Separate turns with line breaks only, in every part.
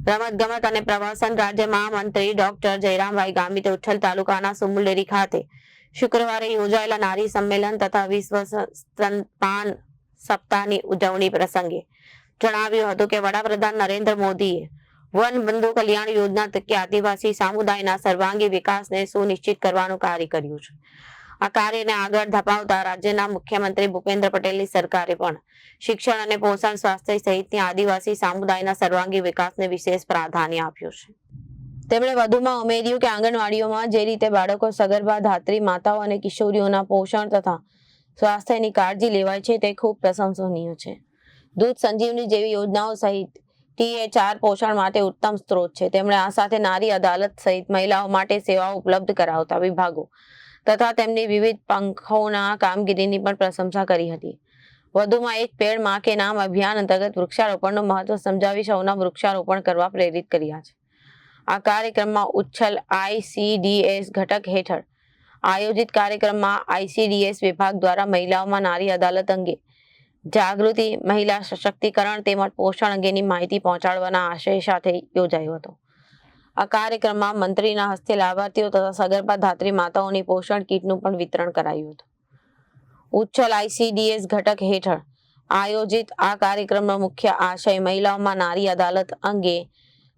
રમતગમત અને પ્રવાસન રાજ્ય મહામંત્રી ડોક્ટર જયરામભાઈ ગામિતે ઉચ્છલ તાલુકાના સુમુલડેરી ખાતે શુક્રવારે યોજાયેલા નારી સંમેલન તથા વિશ્વ સ્તનપાન સપ્તાહની ઉજવણી પ્રસંગે જણાવ્યું હતું કે વડાપ્રધાન નરેન્દ્ર મોદીએ વન બંધુ કલ્યાણ યોજના થકી આદિવાસી સમુદાયના સર્વાંગી વિકાસને સુનિશ્ચિત કરવાનું કાર્ય કર્યું છે। આ કાર્યને આગળ ધપાવતા રાજ્યના મુખ્યમંત્રી ભૂપેન્દ્ર પટેલની સરકારે પણ શિક્ષણ અને પોષણ, સ્વાસ્થ્ય સહિતની આદિવાસી સમુદાયના સર્વાંગી વિકાસને વિશેષ પ્રાધાન્ય આપ્યું છે। તેમણે વધુમાં ઉમેર્યું કે આંગણવાડીઓમાં જે રીતે બાળકો, સગર્ભા, ધાત્રી માતાઓ અને કિશોરીઓના પોષણ તથા સ્વાસ્થ્યની કાળજી લેવાય છે તે ખૂબ પ્રશંસનીય છે। દૂધ સંજીવની જેવી યોજનાઓ સહિત THR પોષણ માટે ઉત્તમ સ્ત્રોત છે। તેમણે આ સાથે નારી અદાલત સહિત મહિલાઓ માટે સેવાઓ ઉપલબ્ધ કરાવતા વિભાગો તથા તેમની વિવિધ પંખોના કામગીરીની પણ પ્રશંસા કરી હતી। વધુમાં એક પેડ માં કે નામ અભિયાન અંતર્ગત વૃક્ષારોપણનું મહત્વ સમજાવી સૌના વૃક્ષારોપણ કરવા પ્રેરિત કર્યા છે। આ કાર્યક્રમમાં ઉચ્છલ ICDS ઘટક હેઠળ આયોજિત કાર્યક્રમમાં ICDS વિભાગ દ્વારા મહિલાઓમાં નારી અદાલત અંગે જાગૃતિ, મહિલા સશક્તિકરણ તેમજ પોષણ અંગેની માહિતી પહોંચાડવાના આશય સાથે યોજાયો હતો। આ કાર્યક્રમમાં મંત્રીના હસ્તે લાભાર્થીઓ તથા સગર્ભા ધાત્રી માતાઓની પોષણ કીટનું પણ વિતરણ કરાયું હતું। ઉચ્છલ ICDS ઘટક હેઠળ આયોજિત આ કાર્યક્રમનો મુખ્ય આશય મહિલાઓમાં નારી અદાલત અંગે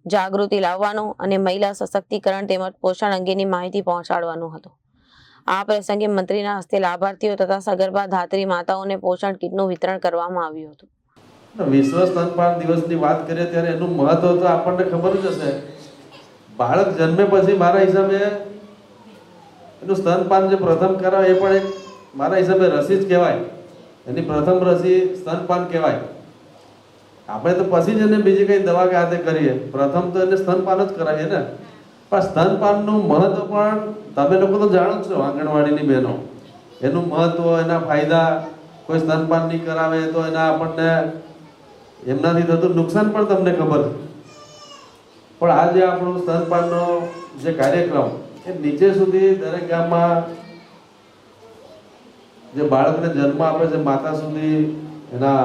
જાગૃતિ લાવવાનો અને મહિલા સશક્તિકરણ તેમજ પોષણ અંગેની માહિતી પહોંચાડવાનો હતો। આ પ્રસંગે મંત્રીના હસ્તે લાભાર્થીઓ તથા સગર્ભા ધાત્રી માતાઓને પોષણ કીટનું વિતરણ કરવામાં આવ્યું હતું।
વિશ્વ સ્તનપાન દિવસની વાત કરીએ ત્યારે એનું મહત્વ તો આપણને ખબર જ હશે। બાળક જન્મે પછી મારા હિસાબે એનું સ્તનપાન જે પ્રથમ કરાવે એ પણ એક મારા હિસાબે રસી જ કહેવાય। એની પ્રથમ રસી સ્તનપાન કહેવાય। આપણે તો પછી જ એને બીજી કઈ દવા કે હાથે કરીએ, પ્રથમ તો એને સ્તનપાન જ કરાવીએ ને। પણ સ્તનપાનનું મહત્વ પણ તમે લોકો તો જાણો જ છો, આંગણવાડીની બહેનો, એનું મહત્વ, એના ફાયદા। કોઈ સ્તનપાન નહીં કરાવે તો એના આપણને એમનાથી થતું નુકસાન પણ તમને ખબર છે। પણ આ જે આપણો સ્તનપાનનો જે કાર્યક્રમ એ નીચે સુધી દરેક ગામમાં જે બાળકને જન્મ આપે છે માતા સુધી, એના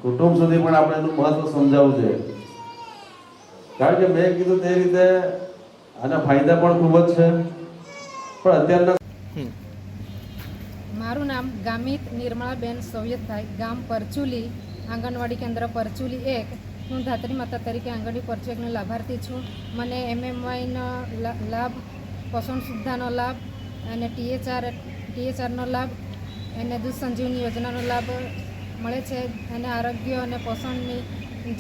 કુટુંબ સુધી પણ આપણે એનું મહત્વ સમજાવવું જોઈએ। કારણ કે મેં કીધું તે રીતે આના ફાયદા પણ ખૂબ જ છે। પણ અત્યારના
મારું નામ ગામિત નિર્મળાબેન સોવિયતભાઈ, ગામ પરચુલી, આંગણવાડી કેન્દ્ર પરચુલી 1। હું ધાત્રી માતા તરીકે આંગણવાડી પરચુલી 1નો લાભાર્થી છું। મને MMYનો લાભ, પોષણ સુવિધાનો લાભ અને THRનો લાભ અને દૂધ સંજીવની યોજનાનો લાભ મળે છે અને આરોગ્ય અને પોષણની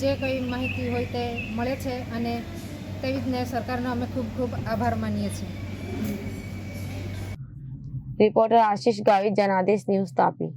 જે કંઈ માહિતી હોય તે મળે છે અને તેવી જ ને સરકારનો અમે ખૂબ ખૂબ આભાર માનીએ છીએ।
Reporter Ashish Gavit, Janadesh news, Tapi.